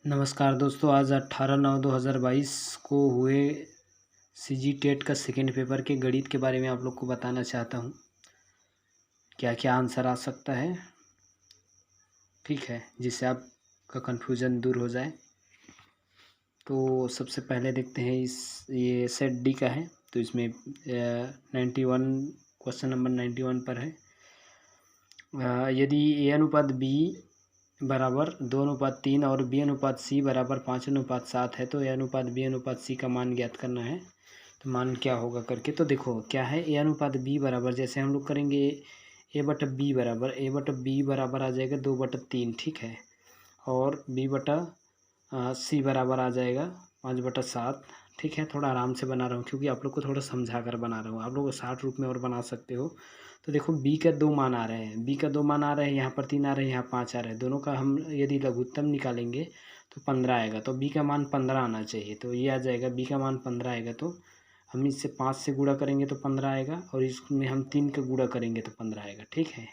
नमस्कार दोस्तों, आज 18/9/2022 को हुए सीजी टेट का सेकेंड पेपर के गणित के बारे में आप लोग को बताना चाहता हूँ। क्या क्या आंसर आ सकता है, ठीक है, जिससे आपका कन्फ्यूज़न दूर हो जाए। तो सबसे पहले देखते हैं ये सेट डी का है। तो इसमें 91 क्वेश्चन नंबर 91 पर है। यदि ए अनुपात बी बराबर 2:3 और बी अनुपात सी बराबर 5:7 है तो ए अनुपात बी अनुपात सी का मान ज्ञात करना है। तो मान क्या होगा करके, तो देखो क्या है, ए अनुपात बी बराबर, जैसे हम लोग करेंगे ए/बी बराबर आ जाएगा 2/3, ठीक है, और सी बराबर आ जाएगा 5/7, ठीक है। थोड़ा आराम से बना रहा हूँ क्योंकि आप लोग को थोड़ा समझा कर बना रहा हूँ। आप लोग को 60 रूप में और बना सकते हो। तो देखो बी का 2 मान आ रहे हैं, यहाँ पर 3 आ रहे हैं, यहाँ 5 आ रहे हैं। दोनों का हम यदि लघुत्तम निकालेंगे तो 15 आएगा। तो बी का मान 15 आना चाहिए। तो ये आ जाएगा, बी का मान 15 आएगा। तो हम इससे 5 से गुणा करेंगे तो 15 आएगा, और इसमें हम 3 का गुणा करेंगे तो 15 आएगा, ठीक है।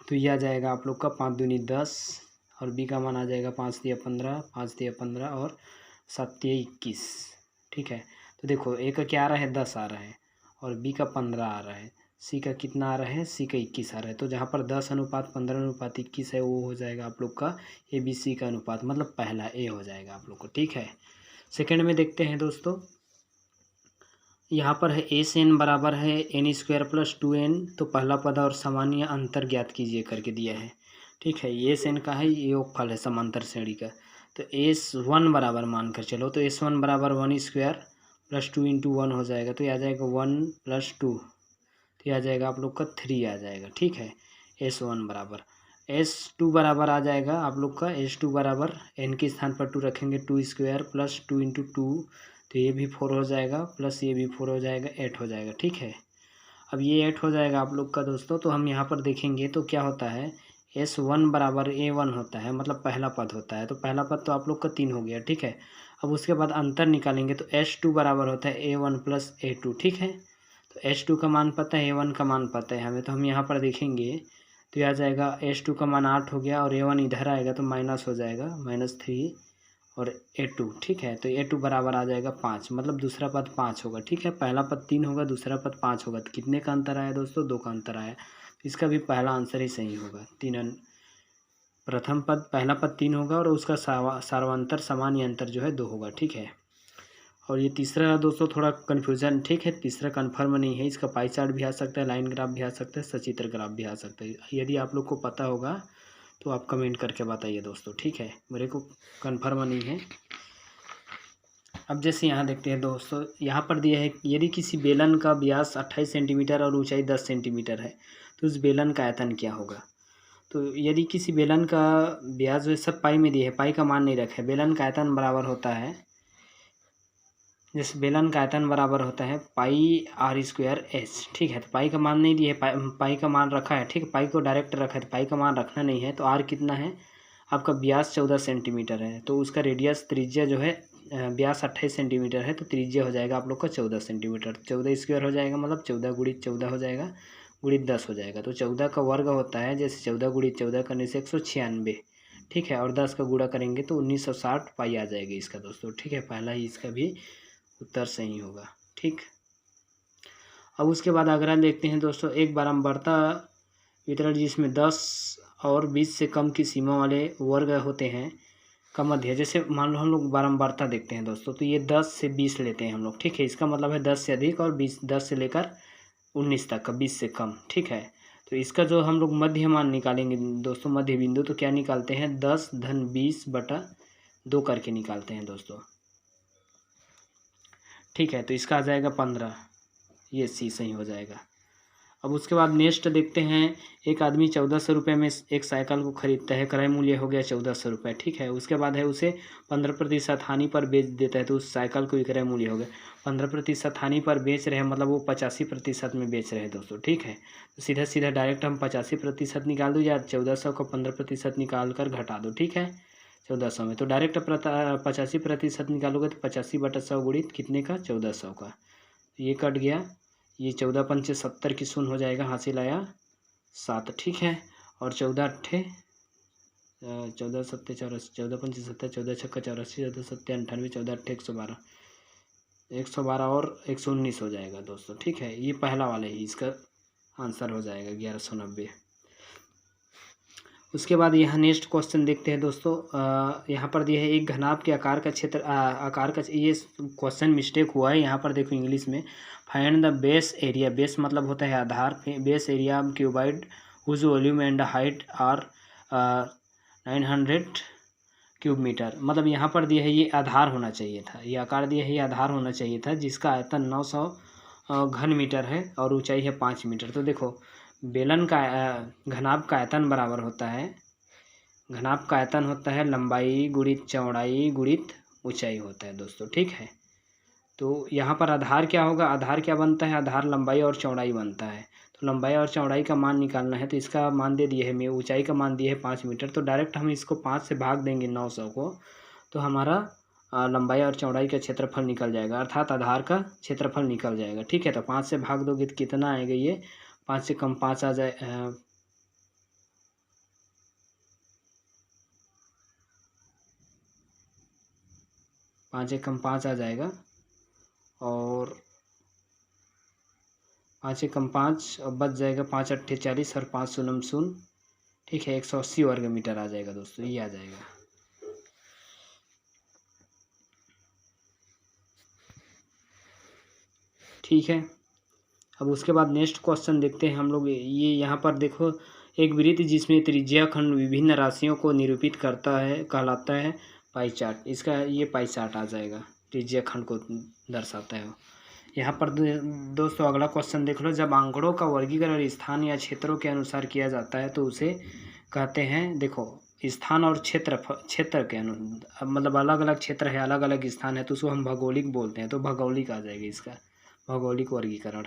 तो ये आ जाएगा आप लोग का 5 दूनी 10, और बी का मान आ जाएगा 5 दिया 15, 5 दिया 15 और 7 दिया 21, ठीक है। तो देखो ए का क्या आ रहा है, 10 आ रहा है, और बी का 15 आ रहा है, सी का कितना आ रहा है, सी का 21 आ रहा है। तो जहाँ पर 10:15:21 है वो हो जाएगा आप लोग का ए बी सी का अनुपात, मतलब पहला ए हो जाएगा आप लोग को, ठीक है। सेकेंड में देखते हैं दोस्तों, यहाँ पर है ए से एन बराबर है n² + 2n। तो पहला पद और सामान्य अंतर ज्ञात कीजिए करके दिया है, ठीक है। ए से एन का है, ये योगफल है समांतर श्रेणी का। तो S1 बराबर मान कर चलो, तो S1 बराबर 1² + 2 × 1 हो जाएगा। तो ये आ जाएगा 1 + 2, तो ये आ जाएगा आप लोग का 3 आ जाएगा, ठीक है। S1 बराबर S2 बराबर आ जाएगा आप लोग का, S2 बराबर n के स्थान पर 2 रखेंगे, 2² + 2 × 2, तो ये भी 4 हो जाएगा, प्लस ये भी 4 हो जाएगा, 8 हो जाएगा, ठीक है। अब ये 8 हो जाएगा आप लोग का दोस्तों। तो हम यहाँ पर देखेंगे तो क्या होता है, S1 बराबर A1 होता है, मतलब पहला पद होता है। तो पहला पद तो आप लोग का 3 हो गया, ठीक है। अब उसके बाद अंतर निकालेंगे तो S2 बराबर होता है A1 + A2, ठीक है। तो S2 का मान पता है, A1 का मान पता है हमें। तो हम यहाँ पर देखेंगे तो ये आ जाएगा, S2 का मान 8 हो गया, और A1 इधर आएगा तो माइनस हो जाएगा, -3 और A2, ठीक है। तो A2 बराबर आ जाएगा 5, मतलब दूसरा पद 5 होगा, ठीक है। पहला पद 3 होगा, दूसरा पद 5 होगा। तो कितने का अंतर आया दोस्तों, 2 का अंतर आया। इसका भी पहला आंसर ही सही होगा। प्रथम पद, पहला पद 3 होगा और उसका सार्वंतर सामान्य अंतर जो है 2 होगा, ठीक है। और ये तीसरा दोस्तों थोड़ा कन्फ्यूजन, ठीक है, तीसरा कन्फर्म नहीं है। इसका पाई चार्ट भी आ सकता है, लाइन ग्राफ भी आ सकता है, सचित्र ग्राफ भी आ सकता है। यदि आप लोग को पता होगा तो आप कमेंट करके बताइए दोस्तों, ठीक है, मेरे को कन्फर्म नहीं है। अब जैसे यहाँ देखते हैं दोस्तों, यहाँ पर दिया है यदि किसी बेलन का व्यास 28 सेंटीमीटर और ऊंचाई 10 सेंटीमीटर है तो उस बेलन का आयतन क्या होगा। तो यदि किसी बेलन का व्यास जो है, सब पाई में दिया है, पाई का मान नहीं रखा है। बेलन का आयतन बराबर होता है, जैसे बेलन का आयतन बराबर होता है πr²s, ठीक है। तो पाई का मान नहीं दिया है, पाई का मान रखा है, ठीक है, पाई को डायरेक्ट रखा है, तो पाई का मान रखना नहीं है। तो आर कितना है आपका, व्यास 14 सेंटीमीटर है, तो उसका रेडियस त्रिज्या जो है, व्यास 28 सेंटीमीटर है, तो त्रिज्या हो जाएगा आप लोग का 14 सेंटीमीटर। 14² हो जाएगा, मतलब 14 × 14 हो जाएगा, × 10 हो जाएगा। तो 14 का वर्ग होता है, जैसे 14 × 14 करने से 196, ठीक है, और 10 का गुणा करेंगे तो 1960 पाई आ जाएगी इसका दोस्तों, ठीक है। पहला ही इसका भी उत्तर सही होगा, ठीक। अब उसके बाद अगला देखते हैं दोस्तों, एक बारंबारता वितरण जिसमें 10 और 20 से कम की सीमा वाले वर्ग होते हैं का मध्य, जैसे मान लो हम लोग बारंबारता देखते हैं दोस्तों, तो ये 10 से 20 लेते हैं हम लोग, ठीक है। इसका मतलब है 10 से अधिक, और 10 से लेकर 19 तक का, 20 से कम, ठीक है। तो इसका जो हम लोग मध्य मान निकालेंगे दोस्तों, मध्य बिंदु, तो क्या निकालते हैं, 10-20/2 करके निकालते हैं दोस्तों, ठीक है। तो इसका आ जाएगा 15, ये सी सही हो जाएगा। अब उसके बाद नेक्स्ट देखते हैं, एक आदमी 1400 रुपये में एक साइकिल को खरीदता है, क्रय मूल्य हो गया 1400 रुपये, ठीक है। उसके बाद है उसे 15% हानि पर बेच देता है, तो उस साइकिल को विक्रय मूल्य हो गया 15% हानि पर बेच रहे हैं, मतलब वो 85% में बेच रहे हैं दोस्तों, ठीक है। तो सीधा सीधा डायरेक्ट हम 85% निकाल दो, या 1400 का 15% निकाल कर घटा दो, ठीक है, 1400 में। तो डायरेक्ट 85% निकालोगे तो 85/100 गुणित कितने का, 1400 का, ये कट गया, ये 14×5 = 70 की शून्य हो जाएगा, हासिल आया 7, ठीक है। और 14×8 14 सत्ते 84, 14 पंचे 70, 14 छक्का 84, 14 सत्ते 98, 14 अट्ठे 112, 112 और 119 हो जाएगा दोस्तों। ठीक है, ये पहला वाला ही इसका आंसर हो जाएगा 1190। उसके बाद यहाँ नेक्स्ट क्वेश्चन देखते हैं दोस्तों। यहाँ पर दिया है एक घनाभ के आकार का क्षेत्र, आकार का, ये क्वेश्चन मिस्टेक हुआ है यहाँ पर देखो इंग्लिश में। Find the base area, base मतलब होता है आधार, base area cuboid whose volume and height are 900 cube metre. मतलब यहाँ पर दिया है ये आधार होना चाहिए था, ये आकार दिया है ये आधार होना चाहिए था, जिसका आयतन 900 घन मीटर है और ऊंचाई है 5 मीटर। तो देखो बेलन का घनाभ का आयतन बराबर होता है, घनाभ का आयतन होता है लंबाई गुणित चौड़ाई गुणित ऊंचाई होता है दोस्तों। ठीक है, तो यहाँ पर आधार क्या होगा, आधार क्या बनता है, आधार लंबाई और चौड़ाई बनता है। तो लंबाई और चौड़ाई का मान निकालना है, तो इसका मान दे दिए है, मैं ऊंचाई का मान दिए है 5 मीटर, तो डायरेक्ट हम इसको 5 से भाग देंगे 900 को, तो हमारा लंबाई और चौड़ाई का क्षेत्रफल निकल जाएगा, अर्थात आधार का क्षेत्रफल निकल जाएगा। ठीक है, तो 5 से भाग दोगे तो कितना आएगा, ये 5 से कम 5 आ जाए, 5 से कम 5 आ जाएगा, और 5 से कम 5 और बच जाएगा 5 अट्ठे 40 और 5 शून्य शून्य। ठीक है, 180 वर्ग मीटर आ जाएगा दोस्तों, ये आ जाएगा। ठीक है, अब उसके बाद नेक्स्ट क्वेश्चन देखते हैं हम लोग। ये यहाँ पर देखो एक वृत्त जिसमें त्रिज्या खंड विभिन्न राशियों को निरूपित करता है कहलाता है पाई चार्ट। इसका ये पाई चार्ट आ जाएगा, त्रिज्या खंड को दर्शाता है। यहाँ पर दोस्तों अगला क्वेश्चन देख लो। जब आंकड़ों का वर्गीकरण स्थान या क्षेत्रों के अनुसार किया जाता है तो उसे कहते हैं, देखो स्थान और क्षेत्र के मतलब अलग अलग क्षेत्र है, अलग अलग स्थान है, तो उसको हम भौगोलिक बोलते हैं, तो भौगोलिक आ जाएगा इसका, भौगोलिक वर्गीकरण।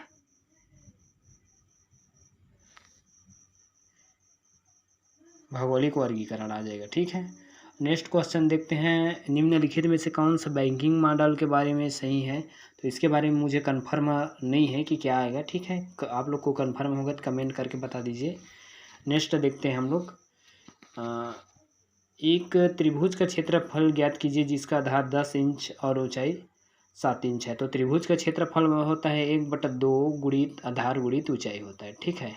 भौगोलिक वर्गीकरण आ जाएगा। ठीक है, नेक्स्ट क्वेश्चन देखते हैं। निम्नलिखित में से कौन सा बैंकिंग मॉडल के बारे में सही है, तो इसके बारे में मुझे कंफर्म नहीं है कि क्या आएगा। ठीक है, आप लोग को कंफर्म होगा तो कमेंट करके बता दीजिए। नेक्स्ट देखते हैं हम लोग। एक त्रिभुज का क्षेत्रफल ज्ञात कीजिए जिसका आधार 10 इंच और ऊंचाई 7 इंच है। तो त्रिभुज का क्षेत्रफल होता है 1/2 गुणित आधार गुणित ऊंचाई होता है। ठीक है,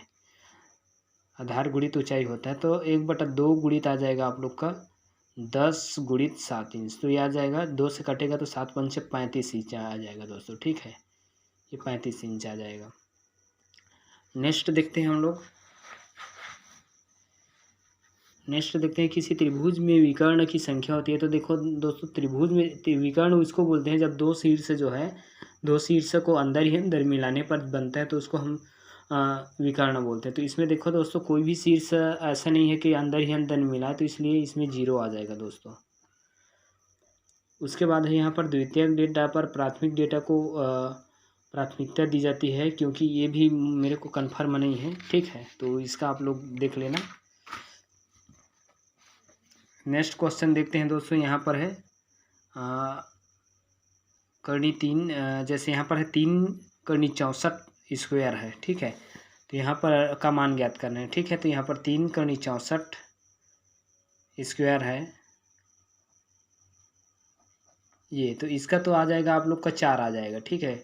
आधार गुणित ऊंचाई होता है, तो 1/2 गुणित आ जाएगा आप लोग का 10 गुणित 7 इंच, तो ये आ जाएगा, 2 से कटेगा तो 7 पंचे 35 इंच आ जाएगा दोस्तों। ठीक है, ये 35 इंच आ जाएगा। नेक्स्ट देखते हैं हम लोग। नेक्स्ट देखते हैं किसी त्रिभुज में विकर्ण की संख्या होती है। तो देखो दोस्तों त्रिभुज में विकर्ण उसको बोलते हैं जब दो शीर्ष जो है, दो शीर्ष को अंदर ही अंदर मिलाने पर बनता है, तो उसको हम विकर्ण बोलते हैं। तो इसमें देखो दोस्तों कोई भी शीर्ष ऐसा नहीं है कि अंदर ही अंदर मिला है, तो इसलिए इसमें 0 आ जाएगा दोस्तों। उसके बाद है यहाँ पर द्वितीयक डेटा पर प्राथमिक डेटा को प्राथमिकता दी जाती है, क्योंकि ये भी मेरे को कन्फर्म नहीं है। ठीक है, तो इसका आप लोग देख लेना। नेक्स्ट क्वेश्चन देखते हैं दोस्तों। यहाँ पर है करनी 3, जैसे यहाँ पर है 3 करनी 64 स्क्वायर है। ठीक है, तो यहाँ पर का मान ज्ञात करना है। ठीक है, तो यहाँ पर 3 करनी 64 स्क्वायर है ये, तो इसका तो आ जाएगा आप लोग का 4 आ जाएगा। ठीक है,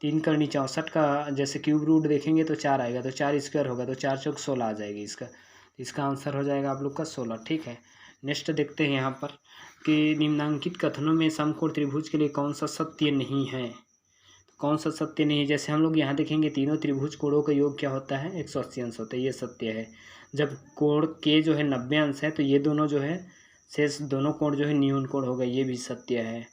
3 करनी 64 का जैसे क्यूब रूट देखेंगे तो 4 आएगा, तो 4 स्क्वायर होगा, तो 4 चौक 16 आ जाएगी इसका आंसर हो जाएगा आप लोग का 16। ठीक है, नेक्स्ट देखते हैं यहाँ पर कि निम्नांकित कथनों में समकोण त्रिभुज के लिए कौन सा सत्य नहीं है। कौन सा सत्य नहीं है, जैसे हम लोग यहाँ देखेंगे तीनों त्रिभुज कोणों का योग क्या होता है, 180 अंश होता है, ये सत्य है। जब कोण के जो है 90 अंश है, तो ये दोनों जो है शेष दोनों कोण जो है न्यून कोण होगा, ये भी सत्य है।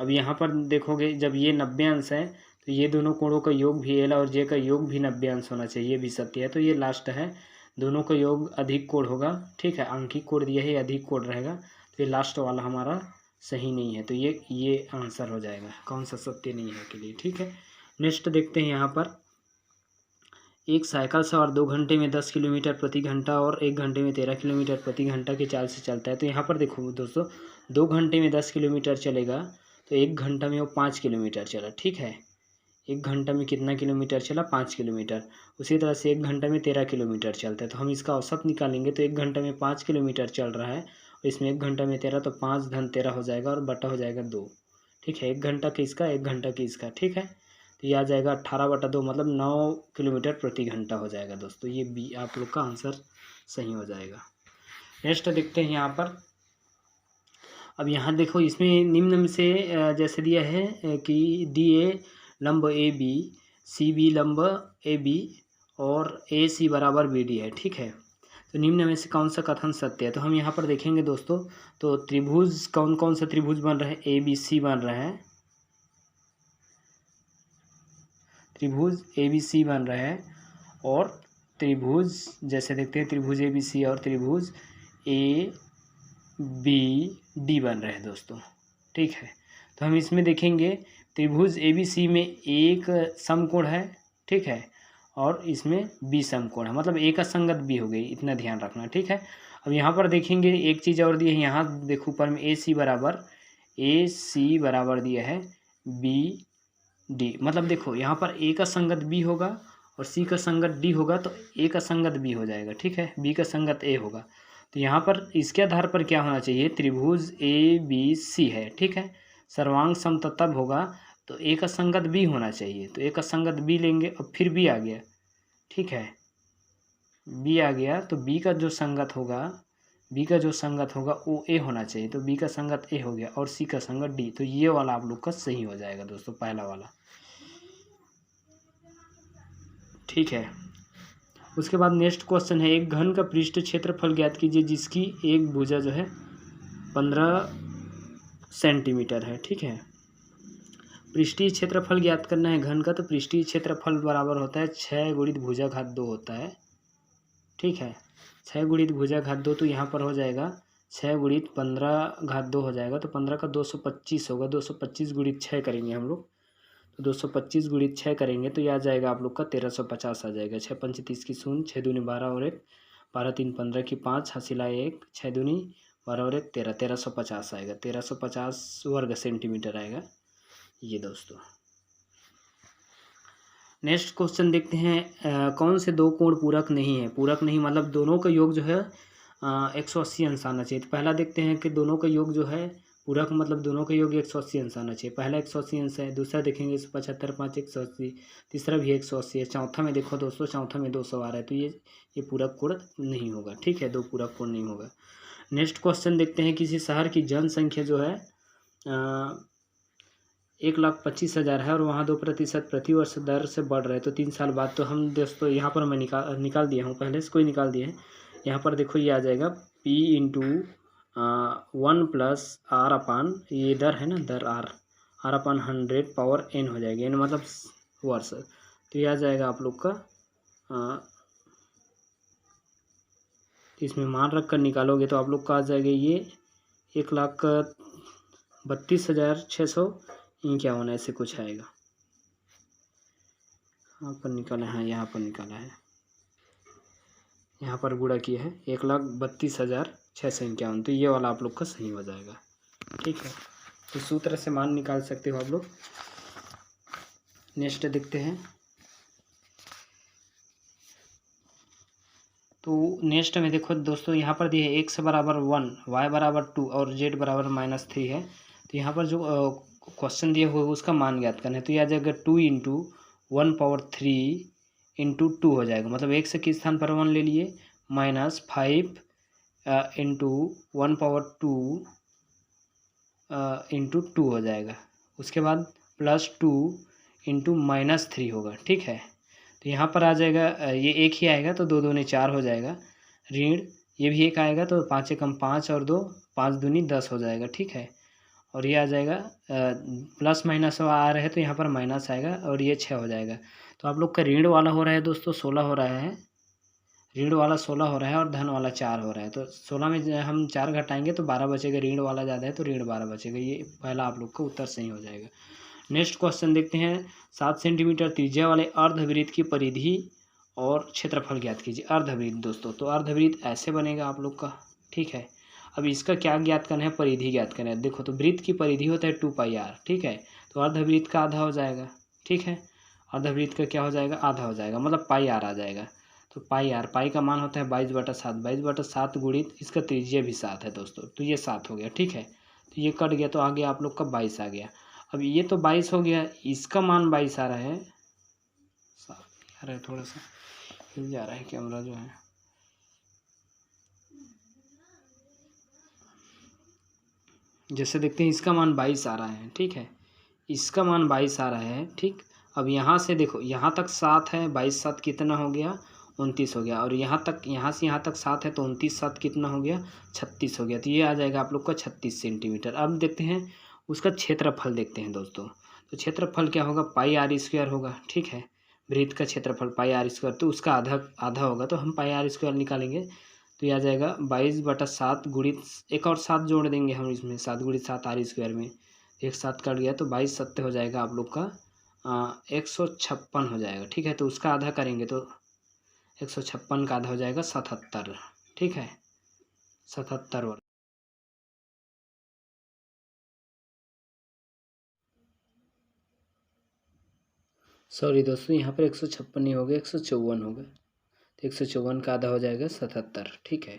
अब यहाँ पर देखोगे जब ये 90 अंश है, तो ये दोनों कोणों का योग भी एल और जे का योग भी 90 अंश होना चाहिए, ये भी सत्य है। तो ये लास्ट है, दोनों का योग अधिक कोण होगा। ठीक है, अंकित कोण दिया है, अधिक कोण रहेगा, तो ये लास्ट वाला हमारा सही नहीं है, तो ये आंसर हो जाएगा कौन सा सत्य नहीं है के लिए। ठीक है, नेक्स्ट देखते हैं यहाँ पर। एक साइकिल सवार 2 घंटे में 10 किलोमीटर प्रति घंटा और 1 घंटे में 13 किलोमीटर प्रति घंटा की चाल से चलता है। तो यहाँ पर देखो दोस्तों 2 घंटे में 10 किलोमीटर चलेगा, तो 1 घंटा में वो 5 किलोमीटर चला। ठीक है, 1 घंटा में कितना किलोमीटर चला, 5 किलोमीटर। उसी तरह से 1 घंटे में 13 किलोमीटर चलता है, तो हम इसका औसत निकालेंगे तो 1 घंटे में 5 किलोमीटर चल रहा है और इसमें 1 घंटा में 13, तो 5 धन 13 हो जाएगा और बटा हो जाएगा 2। ठीक है, 1 घंटा किसका, 1 घंटा की इसका। ठीक है, तो ये आ जाएगा 18/2 मतलब 9 किलोमीटर प्रति घंटा हो जाएगा दोस्तों। ये बी आप लोग का आंसर सही हो जाएगा। नेक्स्ट देखते हैं यहाँ पर। अब यहाँ देखो इसमें निम्न में से जैसे दिया है कि डी ए लंब ए बी, सी बी लंब ए बी और ए सी बराबर बी डी है। ठीक है, तो निम्न में से कौन सा कथन सत्य है, तो हम यहाँ पर देखेंगे दोस्तों। तो त्रिभुज कौन कौन सा त्रिभुज बन रहा है, ए बी सी बन रहा है, त्रिभुज ए बी सी बन रहा है। और त्रिभुज जैसे देखते हैं त्रिभुज ए बी सी और त्रिभुज ए बी डी बन रहे हैं दोस्तों। ठीक है, तो हम इसमें देखेंगे त्रिभुज ए बी सी में एक समकोण है। ठीक है, और इसमें बी समकोण है, मतलब एक असंगत बी हो गई, इतना ध्यान रखना। ठीक है, अब यहाँ पर देखेंगे एक चीज़ और दी है, यहाँ देखो ऊपर में ए सी बराबर दिया है बी डी, मतलब देखो यहाँ पर ए का संगत बी होगा और सी का संगत डी होगा, तो ए का संगत बी हो जाएगा। ठीक है, बी का संगत ए होगा, तो यहाँ पर इसके आधार पर क्या होना चाहिए, त्रिभुज ए बी सी है। ठीक है, सर्वांग समतल तब होगा तो ए का संगत बी होना चाहिए, तो ए का संगत बी लेंगे और फिर बी आ गया। ठीक है, बी आ गया तो बी का जो संगत होगा वो ए होना चाहिए, तो बी का संगत ए हो गया और सी का संगत डी, तो ये वाला आप लोग का सही हो जाएगा दोस्तों, पहला वाला। ठीक है, उसके बाद नेक्स्ट क्वेश्चन है, एक घन का पृष्ठ क्षेत्रफल ज्ञात कीजिए जिसकी एक भुजा जो है 15 सेंटीमीटर है। ठीक है, पृष्ठीय क्षेत्रफल ज्ञात करना है घन का, तो पृष्ठीय क्षेत्रफल बराबर होता है 6 गुणित भुजा घात 2 होता है। ठीक है, 6 गुणित भुजा घात 2, तो यहाँ पर हो जाएगा 6 गुणित 15 घात 2 हो जाएगा, तो 15 का 225 होगा, 225 गुणित 6 करेंगे हम लोग, तो 225 गुणित 6 करेंगे तो यह आ जाएगा आप लोग का 1350 आ जाएगा। 6 पंच 30 की 0, 6 दूनी 12 और 1, 12 3 15 की 5, हासिला 1, 6 दूनी 12 और 1 13, 1350 आएगा, 1350 वर्ग सेंटीमीटर आएगा ये दोस्तों। नेक्स्ट क्वेश्चन देखते हैं, कौन से दो कोण पूरक नहीं है, पूरक नहीं मतलब दोनों का योग जो है 180 अंश आना चाहिए। तो पहला देखते हैं कि दोनों का योग जो है पूरक मतलब दोनों का योग 180 अंश आना चाहिए, पहला 180 अंश है। दूसरा देखेंगे 175 5 180, तीसरा भी 180 है। चौथा में देखो दोस्तों, चौथा में 200 आ रहा है, तो ये पूरक कोण नहीं होगा। ठीक है, दो पूरक कोण नहीं होगा। नेक्स्ट क्वेश्चन देखते हैं, किसी शहर की जनसंख्या जो है 1,25,000 है और वहाँ 2% प्रति वर्ष दर से बढ़ रहे हैं, तो 3 साल बाद, तो हम दोस्तों यहाँ पर मैं निकाल दिया हूँ, पहले से कोई निकाल दिए हैं। यहाँ पर देखो ये आ जाएगा P into 1 plus R upon, ये दर है ना, there R upon 100 power n हो जाएगी, n मतलब वर्ष, तो ये आ जाएगा आप लोग का इसमें मान रख कर निकालोगे तो आप लोग का आ जाएगा ये 1,32,651 ऐसे कुछ आएगा। यहाँ पर निकाला है, यहाँ पर निकाला है, यहाँ पर गुणा किया है 1,32,651, तो ये वाला आप लोग का सही हो जाएगा। ठीक है, तो सूत्र से मान निकाल सकते हो आप लोग। नेक्स्ट देखते हैं, तो नेक्स्ट में देखो दोस्तों यहाँ पर दिए है x बराबर 1, y बराबर 2 और z बराबर -3 है। तो यहाँ पर जो क्वेश्चन दिया हुआ है उसका मान ज्ञात करना है, तो यह आ जाएगा 2 इंटू 1/3 इंटू 2 हो जाएगा, मतलब x के स्थान पर 1 ले लिए, -5 इंटू 1/2 इंटू 2 हो जाएगा। उसके बाद +2 इंटू -3 होगा। ठीक है, तो यहाँ पर आ जाएगा ये एक ही आएगा तो 2 दूनी 4 हो जाएगा, ऋण ये भी एक आएगा तो 5 एकम 5 और 2 5 दूनी 10 हो जाएगा। ठीक है, और ये आ जाएगा प्लस माइनस आ रहा है तो यहाँ पर माइनस आएगा और ये 6 हो जाएगा। तो आप लोग का ऋण वाला हो रहा है दोस्तों 16 हो रहा है, ऋण वाला 16 हो रहा है और धन वाला 4 हो रहा है। तो 16 में हम 4 घटाएंगे तो 12 बचेगा, ऋण वाला ज़्यादा है तो ऋण 12 बचेगा। ये पहला आप लोग का उत्तर सही हो जाएगा। नेक्स्ट क्वेश्चन देखते हैं, 7 सेंटीमीटर त्रिज्या वाले अर्धवृत्त की परिधि और क्षेत्रफल ज्ञात कीजिए। अर्धवृत्त दोस्तों, तो अर्धवृत्त ऐसे बनेगा आप लोग का। ठीक है, अब इसका क्या ज्ञात करना है, परिधि ज्ञात करना है। देखो तो वृत्त की परिधि होता है 2πr। ठीक है, तो अर्धवृत्त का आधा हो जाएगा। ठीक है, अर्धवृत्त का क्या हो जाएगा, आधा हो जाएगा, मतलब पाई आर आ जाएगा। तो पाई आर, पाई का मान होता है 22/7, 22/7 गुणित इसका त्रिज्या भी 7 है दोस्तों, तो ये 7 हो गया। ठीक है, तो ये कट गया तो आ गया आप लोग का 22 आ गया। अब ये तो 22 हो गया, इसका मान 22 आ रहा है, आ रहा है, थोड़ा सा हिल जा रहा है कैमरा जो है। जैसे देखते हैं इसका मान 22 आ रहा है, ठीक है, इसका मान 22 आ रहा है। ठीक, अब यहाँ से देखो, यहाँ तक 7 है, 22/7 कितना हो गया, 29 हो गया, और यहाँ तक, यहाँ से यहाँ तक 7 है तो 29/7 कितना हो गया, 36 हो गया। तो ये आ जाएगा आप लोग का 36 सेंटीमीटर। अब देखते हैं उसका क्षेत्रफल, देखते हैं दोस्तों। तो क्षेत्रफल क्या होगा, पाई आर स्क्वायर होगा। ठीक है, वृत्त का क्षेत्रफल पाई आर स्क्वायर, तो उसका आधा आधा होगा, तो हम पाई आर स्क्वायर निकालेंगे। तो ये आ जाएगा 22/7 गुणित, एक और 7 जोड़ देंगे हम इसमें, 7 गुणित 7 आर स्क्वायर में, एक 7 कट गया तो 22/7 हो जाएगा आप लोग का 156 हो जाएगा। ठीक है, तो उसका आधा करेंगे तो 156 का आधा हो जाएगा 77। ठीक है, 77 वर्ग। सॉरी दोस्तों, यहाँ पर 156 नहीं हो गया, 154 हो गया, तो 154 का आधा हो जाएगा 77। ठीक है,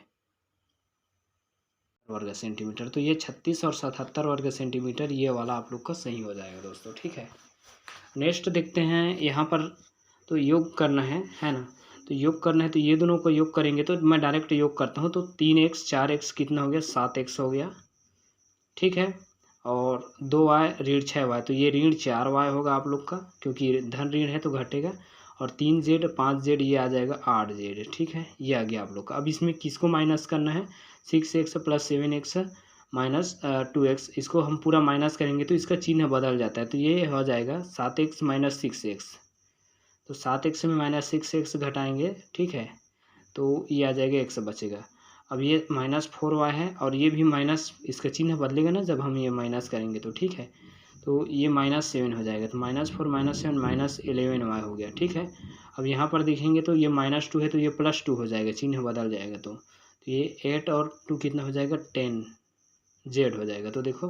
वर्ग सेंटीमीटर। तो ये 36 और 77 वर्ग सेंटीमीटर, ये वाला आप लोग का सही हो जाएगा दोस्तों। ठीक है, नेक्स्ट देखते हैं यहाँ पर, तो योग करना है ना। तो योग करना है तो ये दोनों को योग करेंगे, तो मैं डायरेक्ट योग करता हूँ। तो 3x 4x कितना हो गया, 7x हो गया। ठीक है, और 2y ऋण 6y, तो ये ऋण 4y होगा आप लोग का, क्योंकि धन ऋण है तो घटेगा। और 3z 5z, ये आ जाएगा 8z। ठीक है, ये आ गया आप लोग का। अब इसमें किसको माइनस करना है, 6x + 7x माइनस 2x, इसको हम पूरा माइनस करेंगे तो इसका चिन्ह बदल जाता है, तो ये हो जाएगा 7x - 6x। तो 7x में -6x घटाएंगे, ठीक है, तो ये आ जाएगा, x बचेगा। अब ये -4y है, और ये भी माइनस, इसका चिन्ह बदलेगा ना जब हम ये माइनस करेंगे तो। ठीक है, तो ये -7 हो जाएगा, तो -4 - 7 -11y हो गया। ठीक है, अब यहाँ पर देखेंगे तो ये -2 है, तो ये +2 हो जाएगा, चिन्ह बदल जाएगा। तो ये 8 और 2 कितना हो जाएगा, 10z हो जाएगा। तो देखो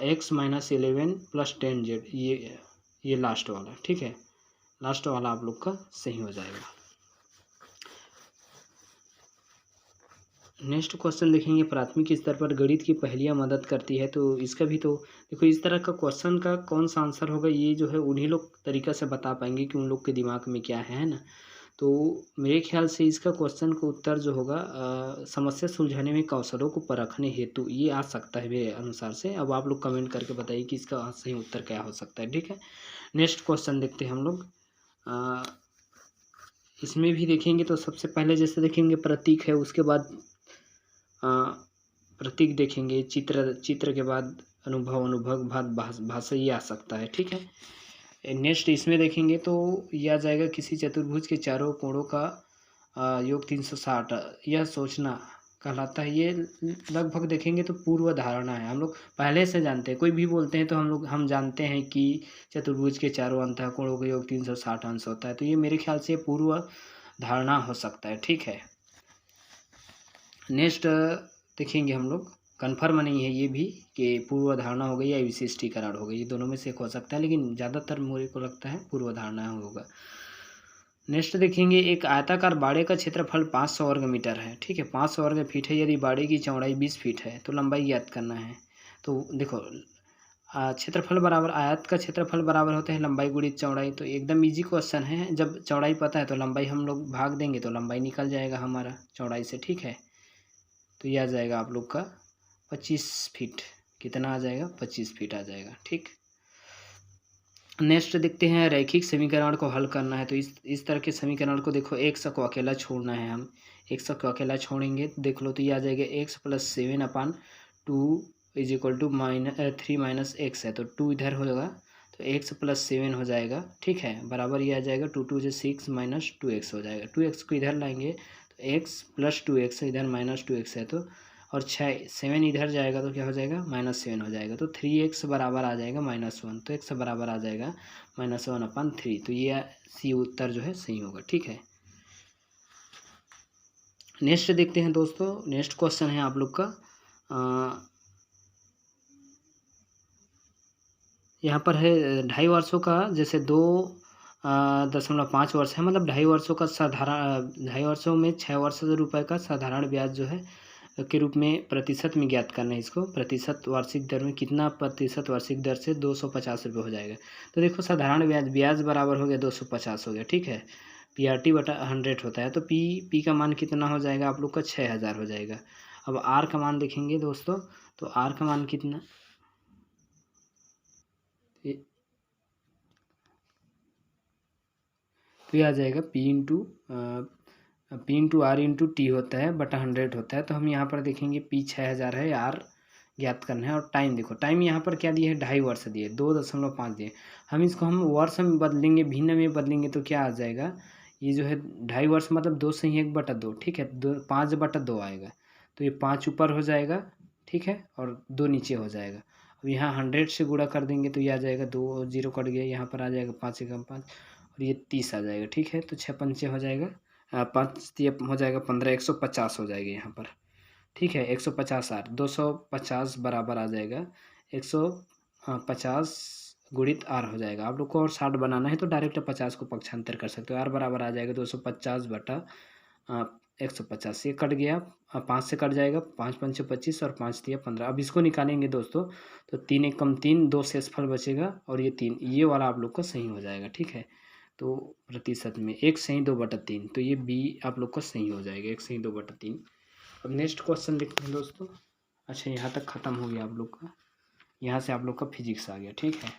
x - 11 + 10z, ये लास्ट वाला। ठीक है, लास्ट वाला आप लोग का सही हो जाएगा। नेक्स्ट क्वेश्चन देखेंगे, प्राथमिक स्तर पर गणित की पहेलियाँ मदद करती है। तो इसका भी तो देखो, इस तरह का क्वेश्चन का कौन सा आंसर होगा, ये जो है उन्हीं लोग तरीका से बता पाएंगे कि उन लोग के दिमाग में क्या है ना। तो मेरे ख्याल से इसका क्वेश्चन का उत्तर जो होगा, समस्या सुलझाने में कौशलों को परखने हेतु, ये आ सकता है मेरे अनुसार से। अब आप लोग कमेंट करके बताइए कि इसका सही उत्तर क्या हो सकता है। ठीक है, नेक्स्ट क्वेश्चन देखते हैं हम लोग। इसमें भी देखेंगे तो सबसे पहले जैसे देखेंगे प्रतीक है, उसके बाद प्रतीक देखेंगे, चित्र के बाद अनुभव बाद भाषा, ये आ सकता है। ठीक है, नेक्स्ट इसमें देखेंगे तो यह आ जाएगा, किसी चतुर्भुज के चारों कोणों का योग 360, यह सोचना कहलाता है। ये लगभग देखेंगे तो पूर्व धारणा है, हम लोग पहले से जानते हैं, कोई भी बोलते हैं तो हम जानते हैं कि चतुर्भुज के चारों अंतःकोणों का योग 360 अंश होता है। तो ये मेरे ख्याल से पूर्व धारणा हो सकता है। ठीक है, नेक्स्ट देखेंगे हम लोग, कन्फर्म नहीं है ये भी कि पूर्व धारणा हो गई या विशिष्टीकरण हो गई, ये दोनों में से एक हो सकता है, लेकिन ज़्यादातर मेरे को लगता है पूर्व धारणा होगा। नेक्स्ट देखेंगे, एक आयताकार बाड़े का क्षेत्रफल 500 वर्ग मीटर है। ठीक है, 500 वर्ग फीट है, यदि बाड़े की चौड़ाई 20 फीट है तो लंबाई ज्ञात करना है। तो देखो, क्षेत्रफल बराबर, आयत का क्षेत्रफल बराबर होता है लंबाई गुणित चौड़ाई। तो एकदम इजी क्वेश्चन है, जब चौड़ाई पता है तो लंबाई हम लोग भाग देंगे तो लंबाई निकल जाएगा हमारा चौड़ाई से। ठीक है, तो ये आ जाएगा आप लोग का 25 फीट, कितना आ जाएगा, 25 फीट आ जाएगा। ठीक, नेक्स्ट देखते हैं, रैखिक समीकरण को हल करना है। तो इस तरह के समीकरण को देखो, x को अकेला छोड़ना है, हम x को अकेला छोड़ेंगे तो देख लो, तो ये आ जाएगा x + 7/2 = 3 - x है, तो 2 इधर होगा, तो x + 7 हो जाएगा। ठीक है, बराबर ये आ जाएगा 2 × 2 = 6 - 2x हो जाएगा। 2x को इधर लाएंगे तो x + 2x, इधर -2x है, तो और 7 इधर जाएगा तो क्या हो जाएगा, -7 हो जाएगा। तो 3x बराबर आ जाएगा -1, तो x बराबर आ जाएगा -1/3। तो ये सी उत्तर जो है सही होगा। ठीक है, नेक्स्ट देखते हैं दोस्तों। नेक्स्ट क्वेश्चन है आप लोग का, यहाँ पर है 2.5 वर्षों का, जैसे 2 5.5 वर्ष है, मतलब 2.5 वर्षों का साधारण 2.5 वर्षों में 6 वर्ष रुपये का साधारण ब्याज जो है के रूप में प्रतिशत में ज्ञात करना है इसको। प्रतिशत वार्षिक दर में कितना प्रतिशत वार्षिक दर से 250 रुपये हो जाएगा। तो देखो साधारण ब्याज बराबर हो गया 250 हो गया, ठीक है। PRT/100 होता है, तो पी का मान कितना हो जाएगा आप लोग का 6000 हो जाएगा। अब आर का मान देखेंगे दोस्तों, तो आर का मान कितना, तो ये आ जाएगा P/R/T होता है बटा 100 होता है। तो हम यहाँ पर देखेंगे P 6000 है, आर ज्ञात करना है। और टाइम देखो, टाइम यहाँ पर क्या दिए है, 2.5 वर्ष दिए, 2.5 दिए। हम वर्ष में बदलेंगे, भिन्न में बदलेंगे तो क्या आ जाएगा, ये जो है 2.5 वर्ष मतलब 2 से ही 1/2, ठीक है। 5/2 आएगा, तो ये 5 ऊपर हो जाएगा, ठीक है, और 2 नीचे हो जाएगा। अब यहाँ 100 से गुणा कर देंगे तो ये आ जाएगा, 2 0 कट गया, यहाँ पर आ जाएगा 5 एकम 5 और ये 30 आ जाएगा, ठीक है। तो 6 पंचे हो जाएगा, 5 तिया हो जाएगा 15, 150 हो जाएगा यहाँ पर, ठीक है। 150 आर 250 बराबर आ जाएगा 150 गुणित आर हो जाएगा। आप लोग को और 60 बनाना है तो डायरेक्ट 50 को पक्षांतर कर सकते हो। आर बराबर आ जाएगा 250 बटा 150, ये कट गया, 5 से कट जाएगा, 5 पंचे 25 और 5 तिया 15। अब इसको निकालेंगे दोस्तों, तो 3 एकम 3, 2 शेषफल बचेगा और ये 3, ये वाला आप लोग का सही हो जाएगा, ठीक है। तो प्रतिशत में 1 सही 2/3, तो ये बी आप लोग का सही हो जाएगा, 1 सही 2/3। अब नेक्स्ट क्वेश्चन देखते हैं दोस्तों। अच्छा, यहाँ तक ख़त्म हो गया आप लोग का, यहाँ से आप लोग का फिजिक्स आ गया, ठीक है।